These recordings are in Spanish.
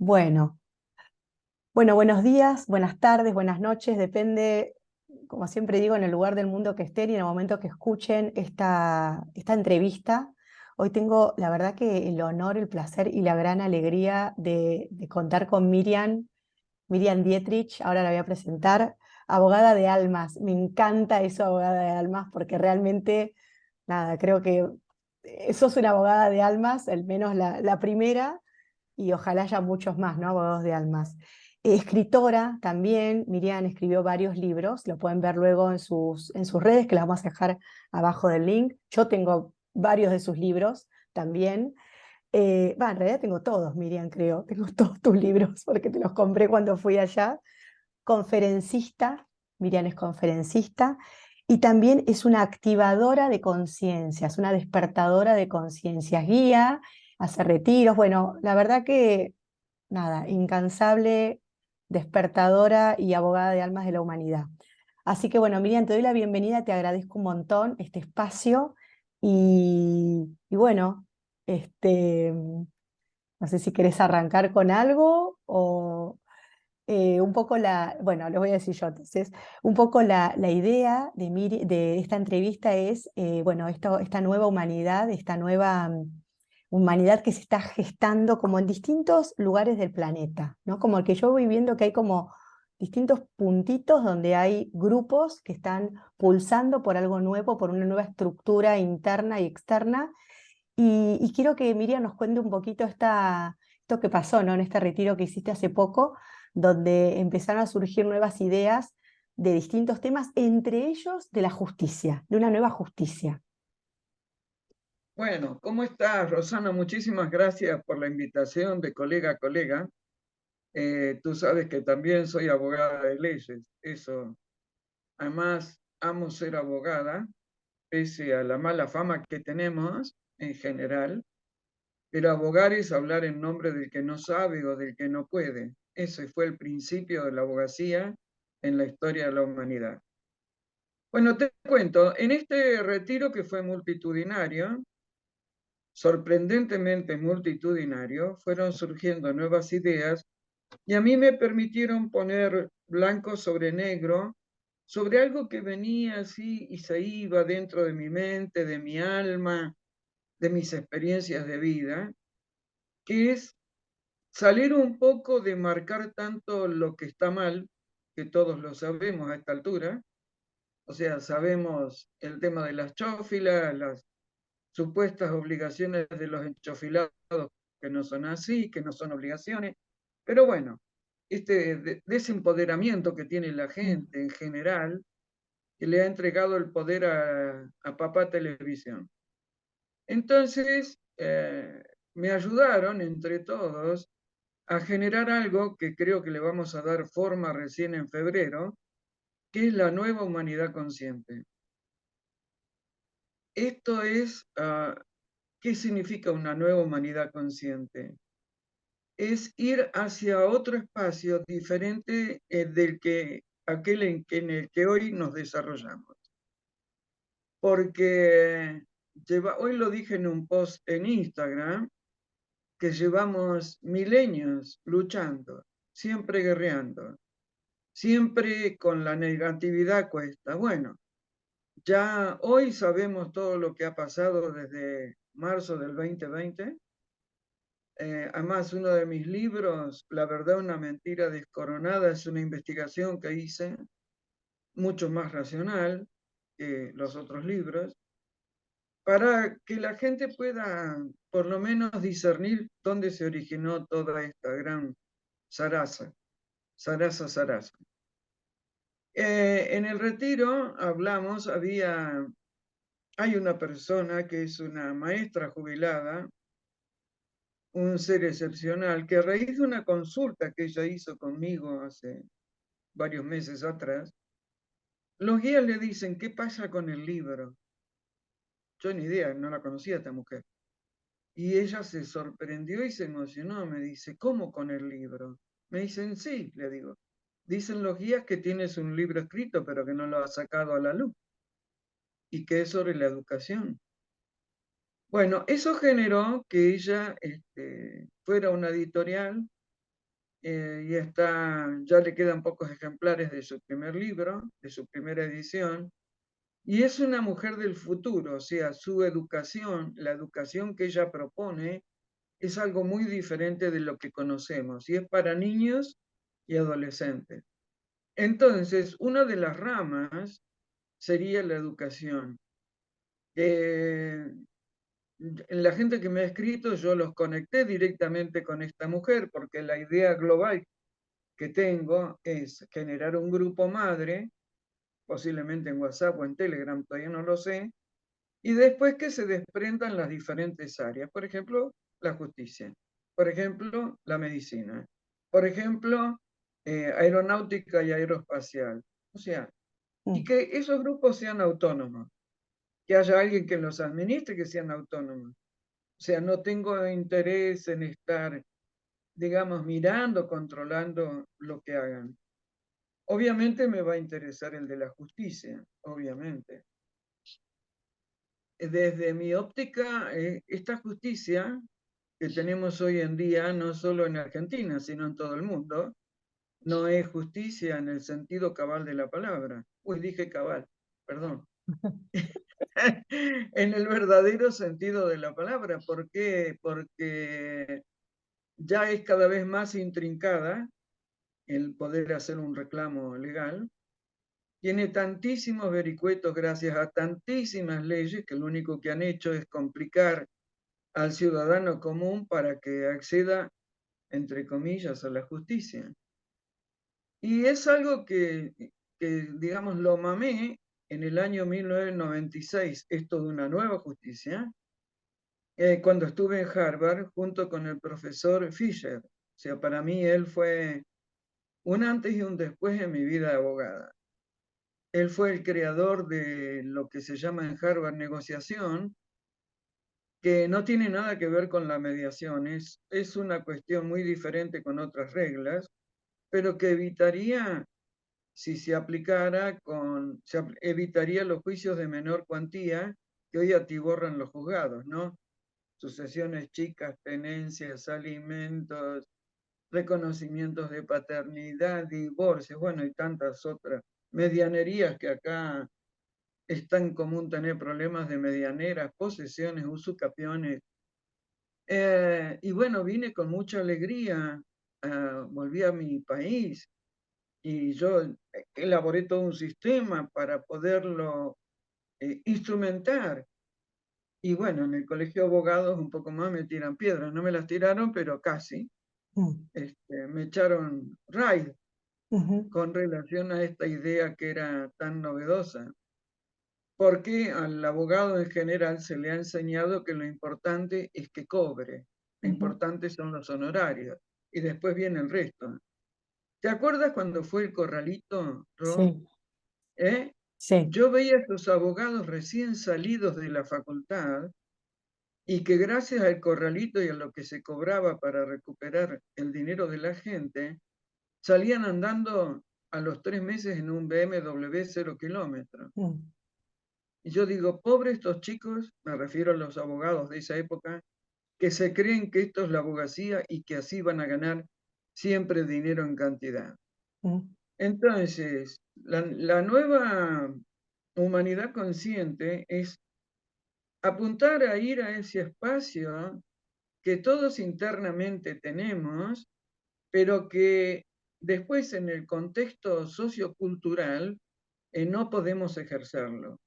Bueno, buenos días, buenas tardes, buenas noches, depende, como siempre digo, en el lugar del mundo que estén y en el momento que escuchen esta entrevista. Hoy tengo, la verdad que el honor, el placer y la gran alegría de contar con Miriam Dietrich, ahora la voy a presentar, abogada de almas. Me encanta eso, abogada de almas, porque realmente, nada, creo que sos una abogada de almas, al menos la primera y ojalá haya muchos más, ¿no? Abogados de almas. Escritora también, Miriam escribió varios libros, lo pueden ver luego en sus redes, que las vamos a dejar abajo del link. Yo tengo varios de sus libros también. En realidad tengo todos, Miriam, creo. Tengo todos tus libros porque te los compré cuando fui allá. Conferencista, Miriam es conferencista y también es una activadora de conciencias, una despertadora de conciencias, guía, hace retiros. Bueno, la verdad que nada, incansable, despertadora y abogada de almas de la humanidad. Así que bueno, Miriam, te doy la bienvenida, te agradezco un montón este espacio y bueno, no sé si querés arrancar con algo o un poco bueno, lo voy a decir yo entonces, un poco la idea de esta entrevista es, bueno, esta nueva humanidad, esta nueva humanidad que se está gestando como en distintos lugares del planeta, ¿no? Como que yo voy viendo que hay como distintos puntitos donde hay grupos que están pulsando por algo nuevo, por una nueva estructura interna y externa, y quiero que Miriam nos cuente un poquito esto que pasó, ¿no? En este retiro que hiciste hace poco, donde empezaron a surgir nuevas ideas de distintos temas, entre ellos de la justicia, de una nueva justicia. Bueno, ¿cómo estás, Rosana? Muchísimas gracias por la invitación de colega a colega. Tú sabes que también soy abogada de leyes. Eso, además, amo ser abogada, pese a la mala fama que tenemos en general. Pero abogar es hablar en nombre del que no sabe o del que no puede. Ese fue el principio de la abogacía en la historia de la humanidad. Bueno, te cuento, en este retiro que fue multitudinario, sorprendentemente multitudinario, fueron surgiendo nuevas ideas y a mí me permitieron poner blanco sobre negro sobre algo que venía así y se iba dentro de mi mente, de mi alma, de mis experiencias de vida, que es salir un poco de marcar tanto lo que está mal, que todos lo sabemos a esta altura, o sea, sabemos el tema de las chófilas, las supuestas obligaciones de los enchofilados que no son así, que no son obligaciones, pero bueno, este desempoderamiento que tiene la Mm. gente en general, que le ha entregado el poder a papá televisión. Entonces, me ayudaron entre todos a generar algo que creo que le vamos a dar forma recién en febrero, que es la nueva humanidad consciente. Esto es, ¿qué significa una nueva humanidad consciente? Es ir hacia otro espacio diferente del que aquel en el que hoy nos desarrollamos. Porque hoy lo dije en un post en Instagram, que llevamos milenios luchando, siempre guerreando, siempre con la negatividad cuesta. Bueno, ya hoy sabemos todo lo que ha pasado desde marzo del 2020. Además, uno de mis libros, La verdad, una mentira descoronada, es una investigación que hice mucho más racional que los otros libros, para que la gente pueda por lo menos discernir dónde se originó toda esta gran zaraza, zaraza. En el retiro hablamos, hay una persona que es una maestra jubilada, un ser excepcional, que a raíz de una consulta que ella hizo conmigo hace varios meses atrás, los guías le dicen, ¿qué pasa con el libro? Yo ni idea, no la conocía esta mujer. Y ella se sorprendió y se emocionó, me dice, ¿cómo con el libro? Me dicen, sí, le digo. Dicen los guías que tienes un libro escrito, pero que no lo has sacado a la luz y que es sobre la educación. Bueno, eso generó que ella fuera una editorial y ya le quedan pocos ejemplares de su primer libro, de su primera edición, y es una mujer del futuro, o sea, su educación, la educación que ella propone, es algo muy diferente de lo que conocemos, y es para niños y adolescentes. Entonces, una de las ramas sería la educación. La gente que me ha escrito, yo los conecté directamente con esta mujer, porque la idea global que tengo es generar un grupo madre, posiblemente en WhatsApp o en Telegram, todavía no lo sé, y después que se desprendan las diferentes áreas. Por ejemplo, la justicia. Por ejemplo, la medicina. Por ejemplo, aeronáutica y aeroespacial. O sea, y mm, que esos grupos sean autónomos, que haya alguien que los administre, que sean autónomos. O sea, no tengo interés en estar, digamos, mirando, controlando lo que hagan. Obviamente me va a interesar el de la justicia, obviamente. Desde mi óptica, esta justicia que tenemos hoy en día, no solo en Argentina, sino en todo el mundo, no es justicia en el sentido cabal de la palabra. Uy, dije cabal, perdón. En el verdadero sentido de la palabra. ¿Por qué? Porque ya es cada vez más intrincada el poder hacer un reclamo legal. Tiene tantísimos vericuetos gracias a tantísimas leyes que lo único que han hecho es complicar al ciudadano común para que acceda, entre comillas, a la justicia. Y es algo digamos, lo mamé en el año 1996, esto de una nueva justicia, cuando estuve en Harvard junto con el profesor Fisher. O sea, para mí él fue un antes y un después en mi vida de abogada. Él fue el creador de lo que se llama en Harvard negociación, que no tiene nada que ver con la mediación, es una cuestión muy diferente con otras reglas, pero que evitaría, si se aplicara, evitaría los juicios de menor cuantía que hoy atiborran los juzgados, ¿no? Sucesiones chicas, tenencias, alimentos, reconocimientos de paternidad, divorcios, bueno, y tantas otras medianerías que acá es tan común tener problemas de medianeras, posesiones, usucapiones. Y bueno, vine con mucha alegría, volví a mi país y yo elaboré todo un sistema para poderlo instrumentar. Y bueno, en el colegio de abogados un poco más me tiran piedras, no me las tiraron, pero casi. mm, Me echaron raid ujú, con relación a esta idea que era tan novedosa. Porque al abogado en general se le ha enseñado que lo importante es que cobre, lo ujú. importante son los honorarios y después viene el resto. ¿Te acuerdas cuando fue el corralito, Ro? Sí, ¿Eh? sí. Yo veía a estos abogados recién salidos de la facultad y que gracias al corralito y a lo que se cobraba para recuperar el dinero de la gente, salían andando a los 3 meses en un BMW 0 kilómetros. Mm, Y yo digo, pobres estos chicos, me refiero a los abogados de esa época, que se creen que esto es la abogacía y que así van a ganar siempre dinero en cantidad. mm, Entonces, la nueva humanidad consciente es apuntar a ir a ese espacio que todos internamente tenemos, pero que después en el contexto sociocultural no podemos ejercerlo.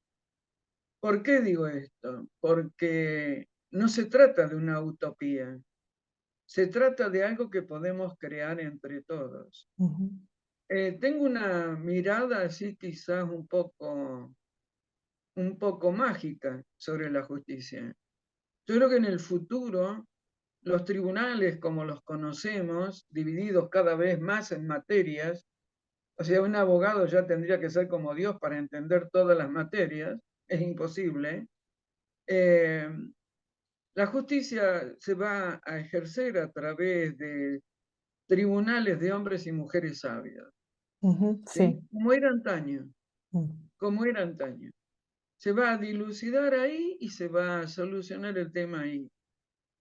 ¿Por qué digo esto? Porque no se trata de una utopía, se trata de algo que podemos crear entre todos. ujú, Tengo una mirada así quizás un poco mágica sobre la justicia. Yo creo que en el futuro los tribunales como los conocemos, divididos cada vez más en materias, o sea, un abogado ya tendría que ser como Dios para entender todas las materias, es imposible. Eh, La justicia se va a ejercer a través de tribunales de hombres y mujeres sabios, ujú, ¿sí? sí. Como era antaño, Mm, como era antaño. Se va a dilucidar ahí y se va a solucionar el tema ahí,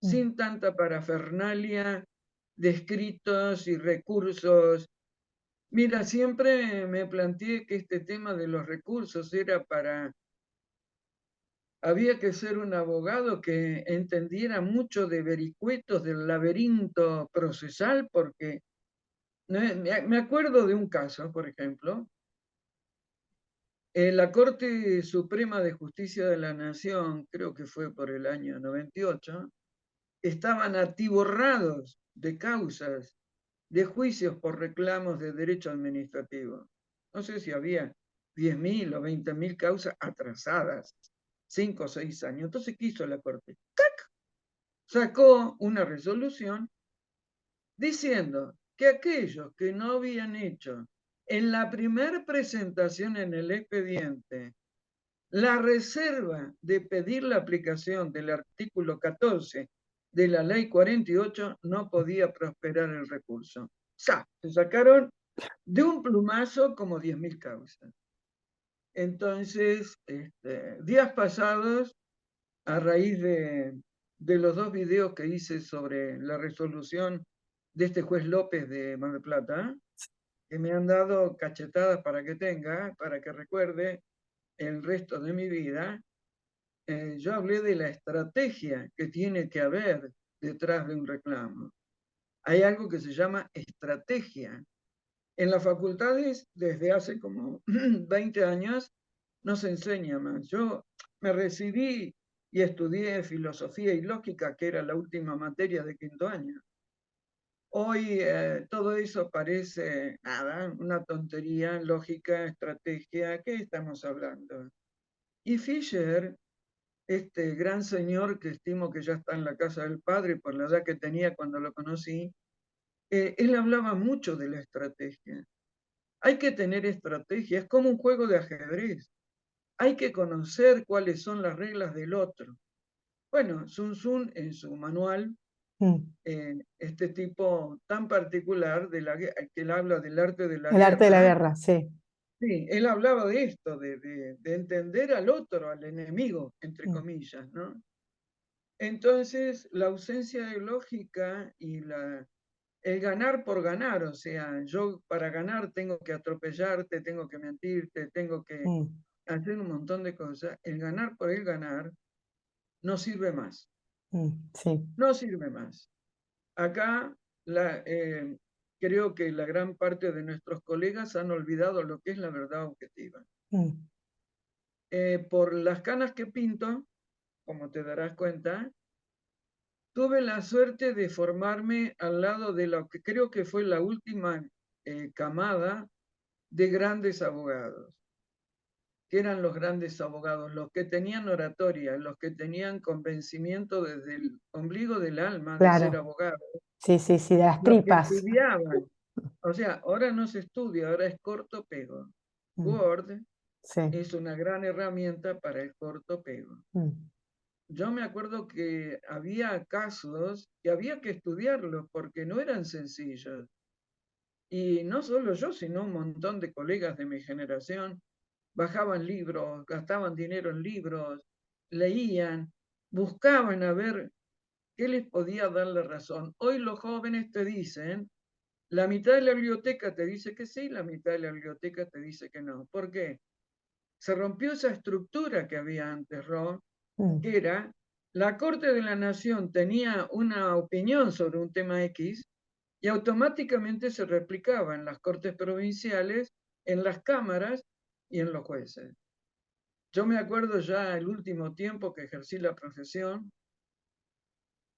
mm, sin tanta parafernalia de escritos y recursos. Mira, siempre me planteé que este tema de los recursos era había que ser un abogado que entendiera mucho de vericuetos del laberinto procesal, porque me acuerdo de un caso, por ejemplo, la Corte Suprema de Justicia de la Nación, creo que fue por el año 98, estaban atiborrados de causas, de juicios por reclamos de derecho administrativo. No sé si había 10.000 o 20.000 causas atrasadas, 5 o 6 años. Entonces, ¿qué hizo la Corte? Sacó una resolución diciendo que aquellos que no habían hecho en la primera presentación en el expediente la reserva de pedir la aplicación del artículo 14 de la ley 48 no podía prosperar el recurso. Se sacaron de un plumazo como 10.000 causas. Entonces, días pasados, a raíz de los 2 videos que hice sobre la resolución de este juez López de Mar del Plata, que me han dado cachetadas para que tenga, para que recuerde el resto de mi vida, yo hablé de la estrategia que tiene que haber detrás de un reclamo. Hay algo que se llama estrategia. En las facultades, desde hace como 20 años, no se enseña más. Yo me recibí y estudié filosofía y lógica, que era la última materia de quinto año. Hoy todo eso parece nada, una tontería, lógica, estrategia. ¿Qué estamos hablando? Y Fisher, este gran señor que estimo que ya está en la casa del padre por la edad que tenía cuando lo conocí, él hablaba mucho de la estrategia. Hay que tener estrategia, es como un juego de ajedrez. Hay que conocer cuáles son las reglas del otro. Bueno, Sun Tzu en su manual, Mm. este tipo tan particular que él habla del arte de la El arte de la guerra, guerra, sí. sí, él hablaba de esto, de entender al otro, al enemigo, entre Mm, comillas, ¿no? Entonces, la ausencia de lógica y el ganar por ganar, o sea, yo para ganar tengo que atropellarte, tengo que mentirte, tengo que mm, hacer un montón de cosas, el ganar por el ganar no sirve más, sí. no sirve más. Acá creo que la gran parte de nuestros colegas han olvidado lo que es la verdad objetiva. Mm, Por las canas que pinto, como te darás cuenta, tuve la suerte de formarme al lado de lo que creo que fue la última camada de grandes abogados, que eran los grandes abogados, los que tenían oratoria, los que tenían convencimiento desde el ombligo del alma de ser claro. abogados, Sí, sí, sí, de las los que tripas. estudiaban. O sea, ahora no se estudia, ahora es corto pego. Mm, Word sí. es una gran herramienta para el corto pego. Mm, Yo me acuerdo que había casos que había que estudiarlos porque no eran sencillos. Y no solo yo, sino un montón de colegas de mi generación bajaban libros, gastaban dinero en libros, leían, buscaban a ver qué les podía dar la razón. Hoy los jóvenes te dicen, la mitad de la biblioteca te dice que sí, la mitad de la biblioteca te dice que no. ¿Por qué? Se rompió esa estructura que había antes, Ron, mm, que era la Corte de la Nación tenía una opinión sobre un tema X y automáticamente se replicaba en las cortes provinciales, en las cámaras y en los jueces. Yo me acuerdo ya el último tiempo que ejercí la profesión,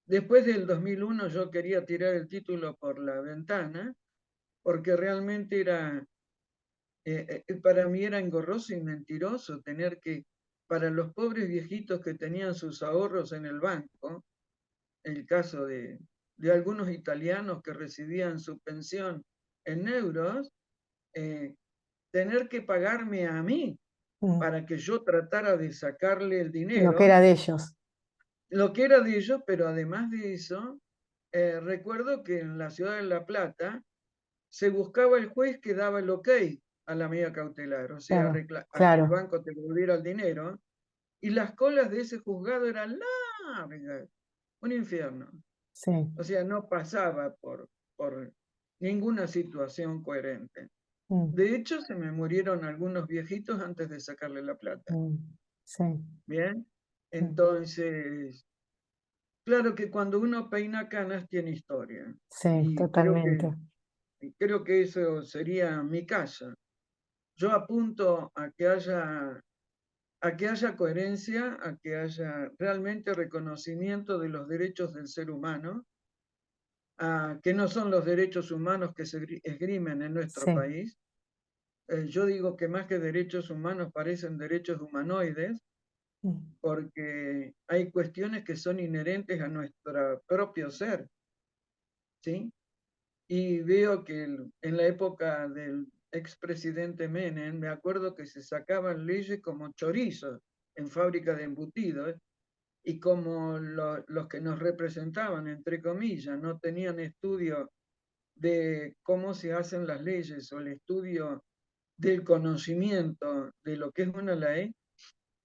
después del 2001 yo quería tirar el título por la ventana porque realmente para mí era engorroso y mentiroso tener que, para los pobres viejitos que tenían sus ahorros en el banco, el caso de algunos italianos que recibían su pensión en euros, eh, tener que pagarme a mí mm. para que yo tratara de sacarle el Lo que dinero, era de ellos. lo que era de ellos, pero además de eso, recuerdo que en la ciudad de La Plata se buscaba el juez que daba el ok a la medida cautelar, o sea, Claro, a que el claro. banco te devolviera el dinero, y las colas de ese juzgado eran largas, un infierno. sí, O sea, no pasaba por ninguna situación coherente. mm, De hecho, se me murieron algunos viejitos antes de sacarle la plata. mm, sí, Bien, mm, entonces, claro que cuando uno peina canas tiene historia. sí, Y totalmente. creo que eso sería mi caso. Yo apunto a que haya coherencia, a que haya realmente reconocimiento de los derechos del ser humano, a que no son los derechos humanos que se esgrimen en nuestro Sí, país. Yo digo que más que derechos humanos parecen derechos humanoides, mm, porque hay cuestiones que son inherentes a nuestro propio ser, ¿sí? Y veo que en la época del expresidente Menem, me acuerdo que se sacaban leyes como chorizos en fábrica de embutidos, y como los que nos representaban, entre comillas, no tenían estudio de cómo se hacen las leyes o el estudio del conocimiento de lo que es una ley,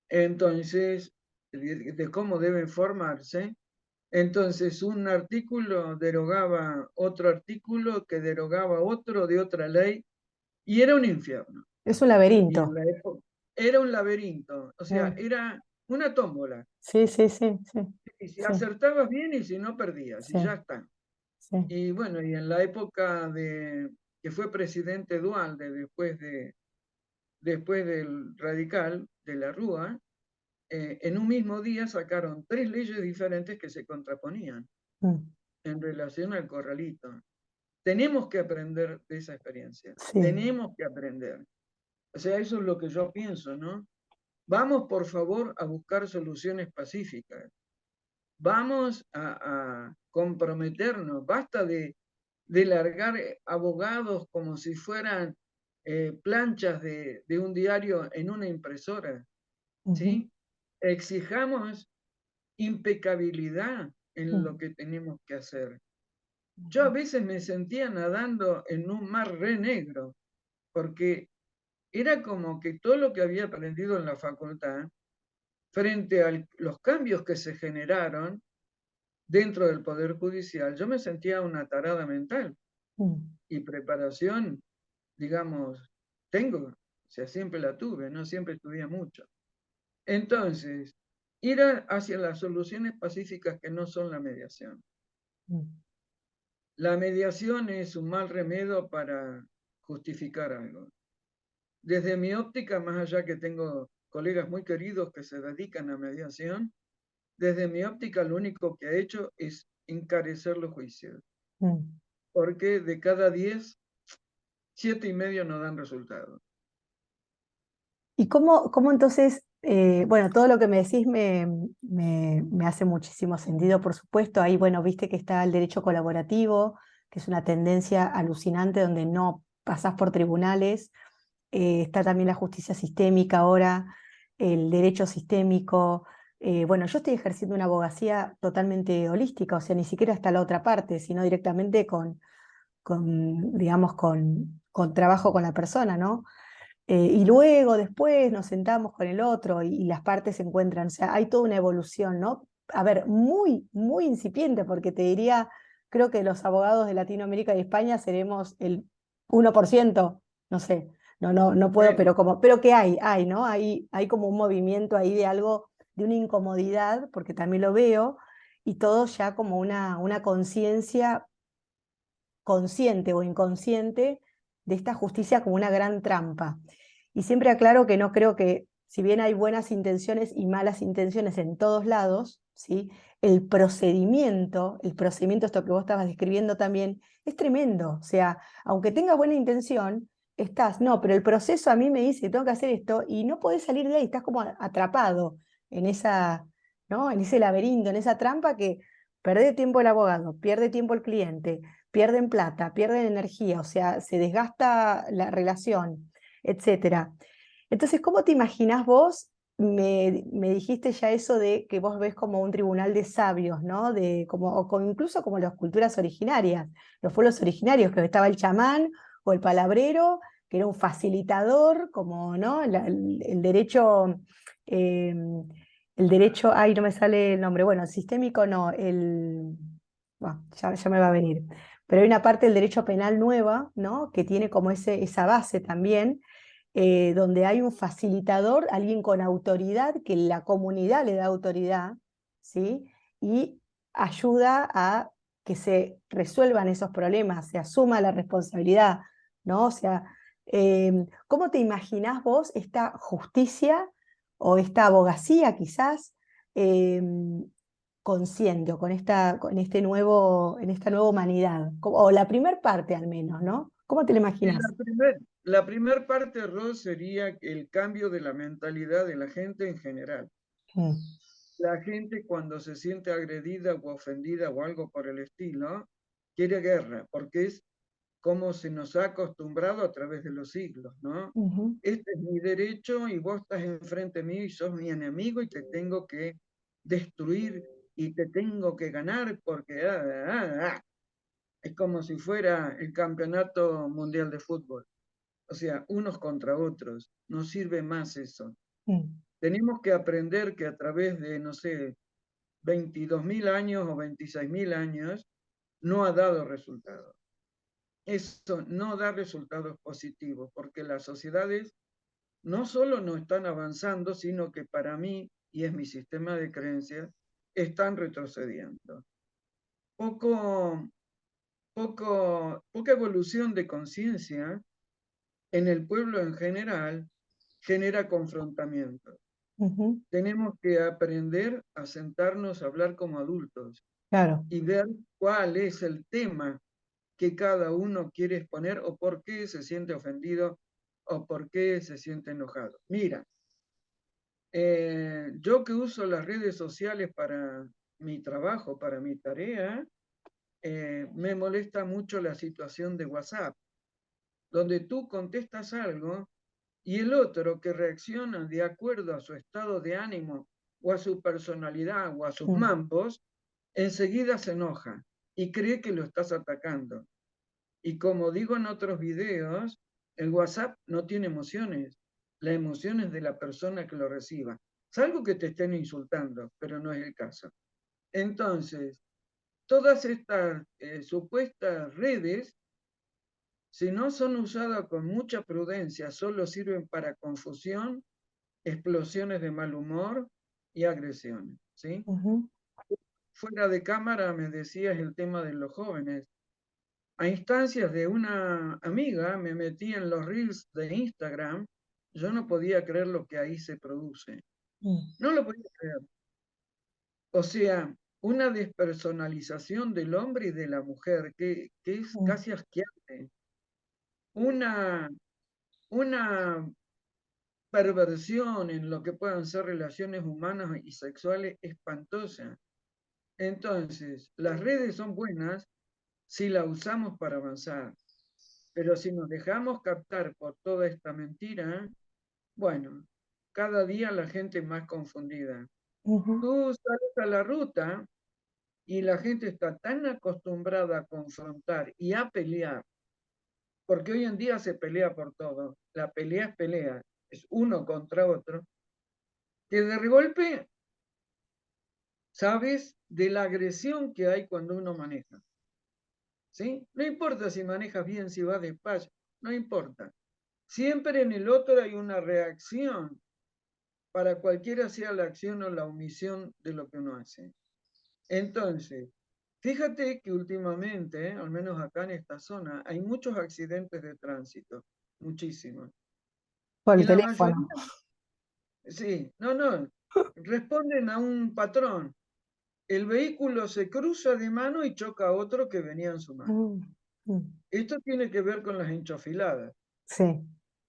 entonces, de cómo deben formarse, entonces un artículo derogaba otro artículo que derogaba otro de otra ley y era un infierno. es un Y en laberinto. la época era un laberinto, o sea, Mm, era una tómbola. sí, sí, sí, sí, Y si sí, acertabas bien y si no perdías, y sí, ya está. sí, Y bueno, y en la época de que fue presidente Dualde, después del radical de la Rúa, en un mismo día sacaron 3 leyes diferentes que se contraponían mm, en relación al corralito. Tenemos que aprender de esa experiencia, sí, tenemos que aprender. O sea, eso es lo que yo pienso, ¿no? Vamos, por favor, a buscar soluciones pacíficas. Vamos a comprometernos. Basta de largar abogados como si fueran planchas de un diario en una impresora, ujú, ¿sí? Exijamos impecabilidad en lo mm, que tenemos que hacer. Yo a ujú, veces me sentía nadando en un mar re negro, porque era como que todo lo que había aprendido en la facultad, frente a los cambios que se generaron dentro del Poder Judicial, yo me sentía una tarada mental mm. y preparación, digamos, tengo, o sea, siempre la tuve, no siempre estudié mucho. Entonces, ir hacia las soluciones pacíficas que no son la mediación. Mm. La mediación es un mal remedio para justificar algo. Desde mi óptica, más allá que tengo colegas muy queridos que se dedican a mediación, desde mi óptica lo único que ha hecho es encarecer los juicios, Mm. porque de cada 10, 7,5 no dan resultado. ¿Y cómo entonces, bueno, todo lo que me decís me hace muchísimo sentido, por supuesto. Ahí, bueno, viste que está el derecho colaborativo, que es una tendencia alucinante donde no pasás por tribunales. Está también la justicia sistémica ahora, el derecho sistémico. Bueno, yo estoy ejerciendo una abogacía totalmente holística, o sea, ni siquiera hasta la otra parte, sino directamente digamos, con trabajo con la persona, ¿no? Y luego, después, nos sentamos con el otro y las partes se encuentran. O sea, hay toda una evolución, ¿no? A ver, muy, muy incipiente, porque te diría, creo que los abogados de Latinoamérica y España seremos el 1%, no sé, no puedo, Bueno, pero que hay, ¿no? Hay como un movimiento ahí de algo, de una incomodidad, porque también lo veo, y todo ya como una conciencia consciente o inconsciente de esta justicia como una gran trampa. Y siempre aclaro que no creo que, si bien hay buenas intenciones y malas intenciones en todos lados, ¿sí? El procedimiento, esto que vos estabas describiendo también, es tremendo. O sea, aunque tengas buena intención, no, pero el proceso a mí me dice que tengo que hacer esto y no podés salir de ahí, estás como atrapado en esa, ¿no? En ese laberinto, en esa trampa que pierde tiempo el abogado, pierde tiempo el cliente, pierden plata, pierden energía, o sea, se desgasta la relación, etcétera. Entonces, ¿cómo te imaginás vos? Me dijiste ya eso de que vos ves como un tribunal de sabios, ¿no? Incluso como las culturas originarias, los pueblos originarios, que estaba el chamán o el palabrero, que era un facilitador, como, ¿no? El derecho, eh, ay, no me sale el nombre, bueno, sistémico no, Bueno, ya me va a venir. Pero hay una parte del derecho penal nueva, ¿no? Que tiene como esa base también, donde hay un facilitador, alguien con autoridad, que la comunidad le da autoridad, ¿sí? Y ayuda a que se resuelvan esos problemas, se asuma la responsabilidad, ¿no? O sea, ¿cómo te imaginás vos esta justicia o esta abogacía quizás? Consciente o en esta nueva humanidad, o la primer parte al menos, ¿no? ¿Cómo te lo Y imaginas? la primer parte, Ros, sería el cambio de la mentalidad de la gente en general. Mm, La gente cuando se siente agredida o ofendida o algo por el estilo, quiere guerra, porque es como se nos ha acostumbrado a través de los siglos, ¿no? ujú, Este es mi derecho y vos estás enfrente mío y sos mi enemigo y te tengo que destruir y te tengo que ganar porque es como si fuera el campeonato mundial de fútbol. O sea, unos contra otros. No sirve más eso. mm, Tenemos que aprender que a través de, no sé, 22.000 años o 26.000 años, no ha dado resultados. Eso no da resultados positivos, porque las sociedades no solo no están avanzando, sino que para mí, y es mi sistema de creencias, están retrocediendo. Poco, poca evolución de conciencia en el pueblo en general genera confrontamiento. ujú, Tenemos que aprender a sentarnos a hablar como adultos claro. y ver cuál es el tema que cada uno quiere exponer o por qué se siente ofendido o por qué se siente enojado. Mira, yo que uso las redes sociales para mi trabajo, para mi tarea, me molesta mucho la situación de WhatsApp, donde tú contestas algo y el otro que reacciona de acuerdo a su estado de ánimo o a su personalidad o a sus Mm, mambos, enseguida se enoja y cree que lo estás atacando. Y como digo en otros videos, el WhatsApp no tiene emociones. La emoción es de la persona que lo reciba. Salvo que te estén insultando, pero no es el caso. Entonces, todas estas supuestas redes, si no son usadas con mucha prudencia, solo sirven para confusión, explosiones de mal humor y agresiones, ¿sí? ujú, Fuera de cámara me decías el tema de los jóvenes. A instancias de una amiga me metí en los reels de Instagram. Yo no podía creer lo que ahí se produce. mm, No lo podía creer. O sea, una despersonalización del hombre y de la mujer que es mm, casi asqueante. Una, una perversión en lo que puedan ser relaciones humanas y sexuales espantosa. Entonces, las redes son buenas si las usamos para avanzar. Pero si nos dejamos captar por toda esta mentira, bueno, cada día la gente más confundida. ujú, Tú sales a la ruta y la gente está tan acostumbrada a confrontar y a pelear, porque hoy en día se pelea por todo. La pelea, es uno contra otro, que de golpe sabes de la agresión que hay cuando uno maneja. ¿Sí? No importa si manejas bien, si vas despacio, no importa. Siempre en el otro hay una reacción para cualquiera sea la acción o la omisión de lo que uno hace. Entonces, fíjate que últimamente, al menos acá en esta zona, hay muchos accidentes de tránsito, muchísimos. por Y el la teléfono. mayoría, sí, no, responden a un patrón. El vehículo se cruza de mano y choca a otro que venía en su mano. Mm, mm, Esto tiene que ver con las enchofiladas, sí,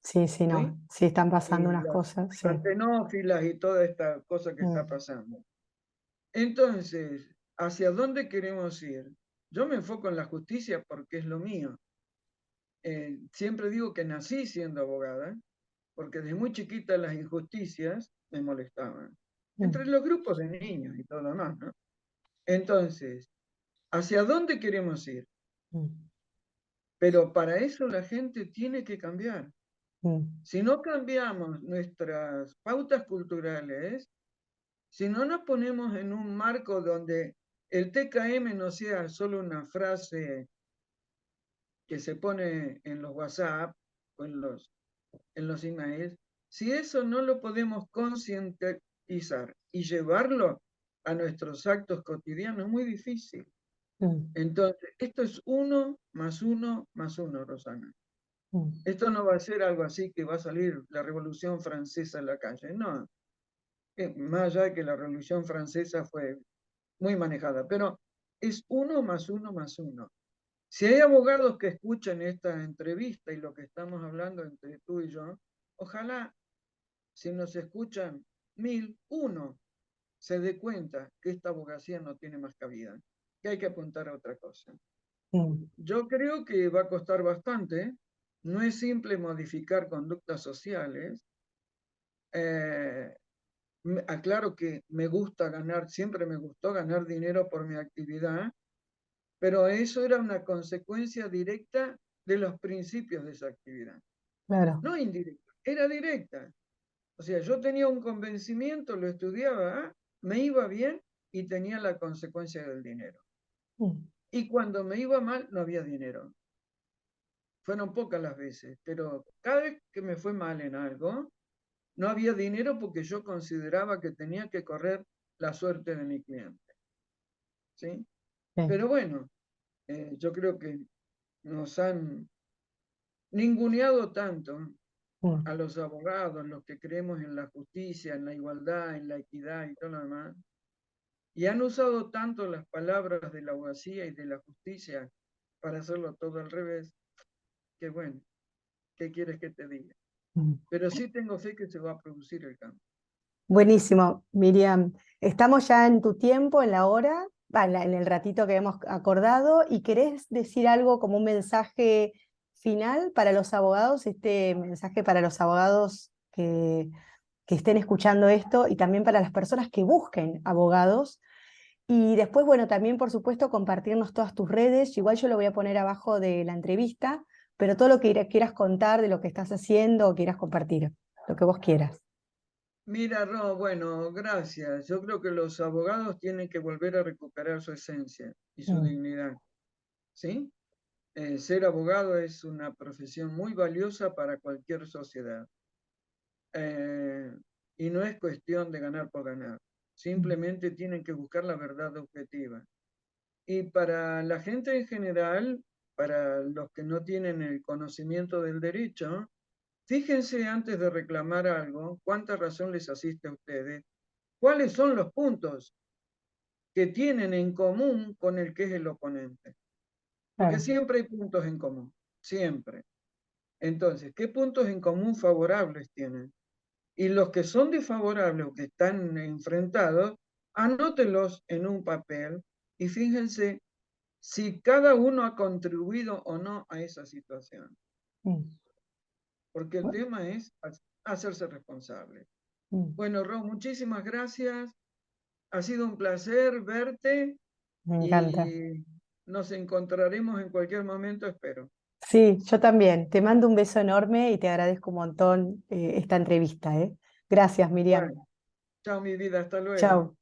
sí, sí, ¿sí? no. Sí, están pasando Y unas las cosas, sí. partenófilas y toda esta cosa que está Mm, pasando. Entonces, ¿hacia dónde queremos ir? Yo me enfoco en la justicia porque es lo mío. Siempre digo que nací siendo abogada, porque desde muy chiquita las injusticias me molestaban. Entre mm, los grupos de niños y todo lo demás, ¿no? Entonces, ¿hacia dónde queremos ir? mm, Pero para eso la gente tiene que cambiar. mm, Si no cambiamos nuestras pautas culturales, si no nos ponemos en un marco donde el TKM no sea solo una frase que se pone en los WhatsApp o en los emails, si eso no lo podemos concientizar y llevarlo a nuestros actos cotidianos, es muy difícil. Mm, Entonces, esto es uno más uno más uno, Rosana. mm, Esto no va a ser algo así que va a salir la Revolución Francesa en la calle, no. Más allá de que la Revolución Francesa fue muy manejada, pero es uno más uno más uno. Si hay abogados que escuchan esta entrevista y lo que estamos hablando entre tú y yo, ojalá si nos escuchan 1000, uno se dé cuenta que esta abogacía no tiene más cabida, que hay que apuntar a otra cosa. mm, Yo creo que va a costar bastante, no es simple modificar conductas sociales. Eh, Aclaro que me gusta ganar, siempre me gustó ganar dinero por mi actividad, pero eso era una consecuencia directa de los principios de esa actividad. claro. No indirecta, era directa. O sea, yo tenía un convencimiento, lo estudiaba, me iba bien y tenía la consecuencia del dinero. Mm, Y cuando me iba mal, no había dinero. Fueron pocas las veces, pero cada vez que me fue mal en algo, no había dinero porque yo consideraba que tenía que correr la suerte de mi cliente. ¿Sí? sí, Pero bueno, yo creo que nos han ninguneado tanto mm, a los abogados, los que creemos en la justicia, en la igualdad, en la equidad y todo lo demás, y han usado tanto las palabras de la abogacía y de la justicia para hacerlo todo al revés, que bueno, ¿qué quieres que te diga? mm. Pero sí tengo fe que se va a producir el cambio. Buenísimo, Miriam. Estamos ya en tu tiempo, en la hora, en el ratito que hemos acordado, y querés decir algo como un mensaje final para los abogados, este mensaje para los abogados que estén escuchando esto y también para las personas que busquen abogados. Y después, bueno, también por supuesto compartirnos todas tus redes. Igual yo lo voy a poner abajo de la entrevista, pero todo lo que quieras contar de lo que estás haciendo o quieras compartir, lo que vos quieras. Mira, Ro, bueno, gracias. Yo creo que los abogados tienen que volver a recuperar su esencia y su Mm, dignidad, ¿sí? Ser abogado es una profesión muy valiosa para cualquier sociedad. Eh, y no es cuestión de ganar por ganar. mm, Simplemente tienen que buscar la verdad objetiva. Y para la gente en general, para los que no tienen el conocimiento del derecho, fíjense antes de reclamar algo, cuánta razón les asiste a ustedes, cuáles son los puntos que tienen en común con el que es el oponente. Porque claro. siempre hay puntos en común, siempre. Entonces, ¿qué puntos en común favorables tienen? Y los que son desfavorables o que están enfrentados, anótenlos en un papel y fíjense si cada uno ha contribuido o no a esa situación. Mm, Porque el tema es hacerse responsable. mm, Bueno, Ro, muchísimas gracias. Ha sido un placer verte me encanta. y nos encontraremos en cualquier momento, espero. Sí, yo también. Te mando un beso enorme y te agradezco un montón esta entrevista, ¿eh? Gracias, Miriam. Bueno, chao mi vida, hasta luego. Chao.